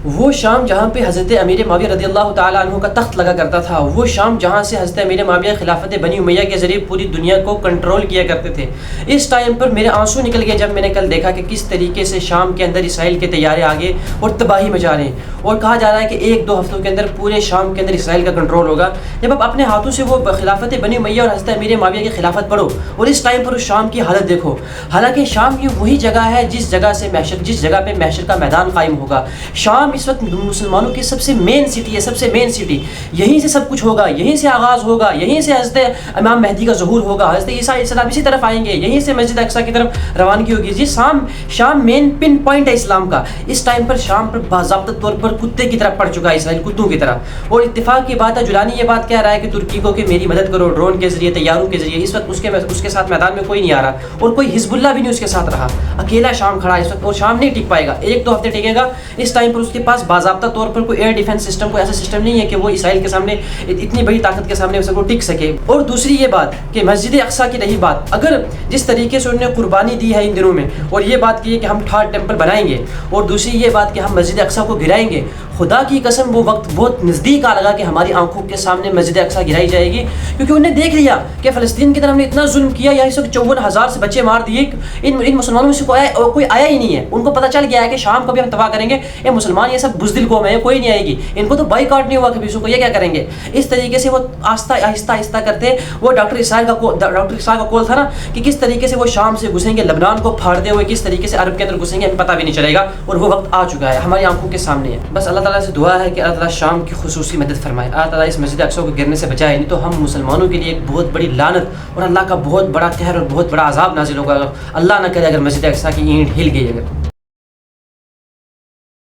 وہ شام جہاں پہ حضرت امیر معاویہ رضی اللہ تعالیٰ عنہ کا تخت لگا کرتا تھا، وہ شام جہاں سے حضرت امیر معاویہ خلافت بنی امیہ کے ذریعے پوری دنیا کو کنٹرول کیا کرتے تھے، اس ٹائم پر میرے آنسو نکل گئے جب میں نے کل دیکھا کہ کس طریقے سے شام کے اندر اسرائیل کے طیارے آگے اور تباہی مچا رہے ہیں، اور کہا جا رہا ہے کہ 1-2 ہفتوں کے اندر پورے شام کے اندر اسرائیل کا کنٹرول ہوگا۔ جب آپ اپنے ہاتھوں سے وہ خلافت بنی امیہ اور حضرت امیر معاویہ کی خلافت پڑھو اور اس ٹائم پر اس شام کی حالت دیکھو، حالانکہ شام یہ وہی جگہ ہے جس جگہ پہ محشر کا میدان قائم ہوگا۔ شام اس وقت مسلمانوں کی سب سے مین سٹی ہے، سب سے مین سٹی، یہیں سے سب کچھ ہوگا، یہیں سے آغاز ہوگا، یہیں سے حضرت امام مہدی کا ظہور ہوگا، حضرت عیسیٰ علیہ السلام اسی طرف آئیں گے، یہیں سے مسجد اقصیٰ کی طرف روانگی ہوگی۔ جی شام مین پن پوائنٹ ہے اسلام کا۔ اس ٹائم پر شام پر باضابطہ طور پر کتے کی طرح پڑ چکا ہے اسرائیل، کتوں کی طرح، اور اتفاق کی بات ہے جولانی یہ بات کہہ رہا ہے کہ ترکی کو کہ میری مدد کرو ڈرون کے ذریعے، طیاروں کے ذریعے۔ اس وقت اس کے ساتھ میدان میں کوئی نہیں آ رہا، اور کوئی حزب اللہ بھی نہیں اس کے ساتھ رہا، اکیلا شام کھڑا ہے اس وقت، اور شام نہیں ٹک پائے گا، 1-2 ہفتے ٹکے گا۔ اس ٹائم پر اس کے پاس باضابطہ طور پر کوئی ایئر ڈیفنس سسٹم، کوئی ایسا سسٹم نہیں ہے کہ وہ اسرائیل کے سامنے اتنی بڑی طاقت کے سامنے وہ ٹک سکے۔ اور دوسری یہ بات کہ مسجد اقصیٰ کی رہی بات، اگر جس طریقے سے انہوں نے قربانی دی ہے ان دنوں میں، اور یہ بات کی ہے کہ ہم تھرڈ ٹیمپل بنائیں گے، اور دوسری یہ بات کہ ہم مسجد اقصیٰ کو گرائیں گے، خدا کی قسم وہ وقت بہت نزدیک آ لگا کہ ہماری آنکھوں کے سامنے مسجد اقصیٰ گرائی جائے گی، کیونکہ انہوں نے دیکھ لیا کہ فلسطین کی طرف نے اتنا ظلم کیا، یا اس وقت 54,000 سے بچے مار دیے، ان مسلمانوں میں سے کوئی آیا ہی نہیں ہے۔ ان کو پتہ چل گیا ہے کہ شام کو بھی ہم تباہ کریں گے، یہ مسلمان یہ سب بزدل قوم ہے، کوئی نہیں آئے گی، ان کو تو بائی کاٹ نہیں ہوا کبھی، اس کو یہ کیا کریں گے۔ اس طریقے سے وہ آہستہ کرتے، وہ ڈاکٹر اسرائیل کا کول تھا نا کہ کس طریقے سے وہ شام سے گھسیں گے، لبنان کو پھاڑتے ہوئے کس طریقے سے عرب کے اندر گھسیں گے، ہمیں پتہ بھی نہیں چلے گا، اور وہ وقت آ چکا ہے، ہماری آنکھوں کے سامنے ہے۔ بس اللہ تعالیٰ سے دعا ہے کہ اللہ تعالیٰ شام کی خصوصی مدد فرمائے، اللہ تعالیٰ اس مسجد اقصیٰ کو گرنے سے بچائے، نہیں تو ہم مسلمانوں کے لیے ایک بہت بڑی لعنت اور اللہ کا بہت بڑا قہر اور بہت بڑا عذاب نازل ہوگا، اللہ نہ کرے اگر مسجد اقصیٰ کی اینٹ ہل گئی اگر۔